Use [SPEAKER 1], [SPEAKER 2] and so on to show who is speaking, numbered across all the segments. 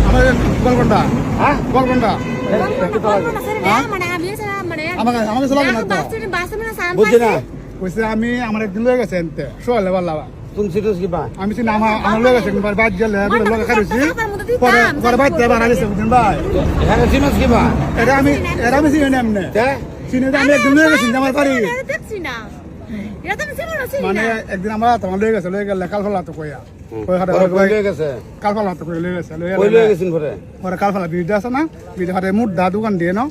[SPEAKER 1] আমাদের গোলকন্ডা
[SPEAKER 2] হ্যাঁ
[SPEAKER 1] গোলকন্ডা আমাকে চলা না তো
[SPEAKER 2] বুঝছি না
[SPEAKER 1] কইছে আমি আমার একদিন লয়ে গেছে এনতে সোয়ালে বললাম
[SPEAKER 2] তুমি সিরিয়াস কি বা
[SPEAKER 1] আমি চিনি আমার লয়ে গেছে একবার বাদ গেলে বিলে লগে খাইছি পরে পরে বাদ যাবার আইছে বুঝছেন ভাই
[SPEAKER 2] এখানে সিরিয়াস কি বা
[SPEAKER 1] এটা আমি চিনি না এমনি
[SPEAKER 2] তে
[SPEAKER 1] চিনি আমি একদিন লয়ে গেছি আমার বাড়ি
[SPEAKER 3] দেখছি না এটা তো সিমন আছে
[SPEAKER 1] মানে একদিন আমরা তোমার লয়ে গেলে কাল ফলা তো কইয়া কই হাতে
[SPEAKER 2] কই লয়ে গেছে
[SPEAKER 1] কাল ফলা তো কই লয়ে গেছে
[SPEAKER 2] কই লয়ে গেছিন পরে
[SPEAKER 1] পরে কাল ফলা বিড়ি আছে না বিড়ি হাতে মুড দা দোকান দিয়ে নাও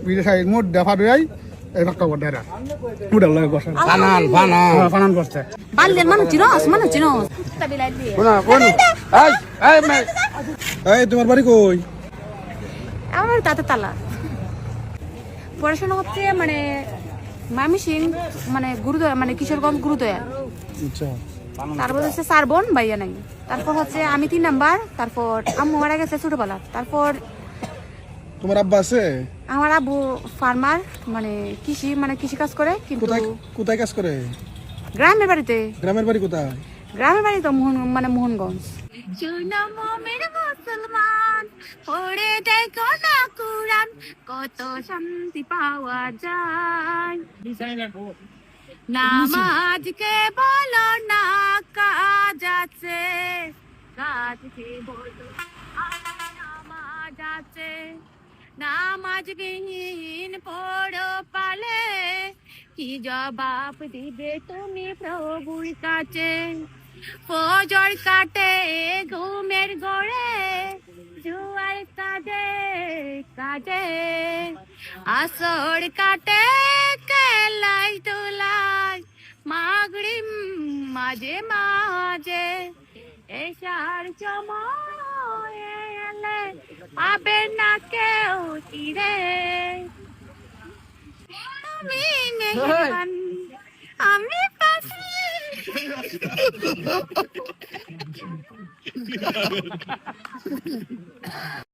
[SPEAKER 1] বিড়ি খাই মুড দেখা দুই এই ভাগটা বড় দাঁড়া মুড লয়ে বসে ফানান করছে
[SPEAKER 3] বালদের মানুষ চিনো তাবিলাই দিয়ে
[SPEAKER 2] কোন
[SPEAKER 1] এই তোমার বাড়ি কই
[SPEAKER 3] আমার তাতে তালা পড়াশোনা হচ্ছে মানে মামি সিং মানে গুরুদয়া মানে কিশোরগঞ্জ গুরুদয়া
[SPEAKER 1] আচ্ছা
[SPEAKER 3] তারপর হচ্ছে 4 বোন ভাইয়া নাই তারপর হচ্ছে আমি 3 নাম্বার তারপর আম্মু মারা গেছে ছোটবেলা তারপর
[SPEAKER 1] তোমার আব্বা আছে
[SPEAKER 3] আমার আব্বু ফার্মার মানে কৃষি কাজ করে কিন্তু
[SPEAKER 1] কোথায় কাজ করে
[SPEAKER 3] গ্রামের বাড়িতে
[SPEAKER 1] গ্রামের বাড়ি কোথায়
[SPEAKER 3] গ্রামের বাড়ি তো মোহনগঞ্জ মুসলমান পড়ে দেখো না কুরআন কত শান্তি পাওয়া যায় নামাজকে বলো না কাজ আছে কাজকে বলো নামাজ আছে নামাজ বিহীন পড়ো পালে কি জবাব দিবে তুমি প্রভুর কাছে ফজর কাটে ঘুমের ঘরে জুয়ার কাজে আসর কাটে কেলাই তোলাই মাগরিব মাঝে মাঝে এসার সময় এলে পাবে না কেউ তীরে তুমি মেহমান আমি পাশে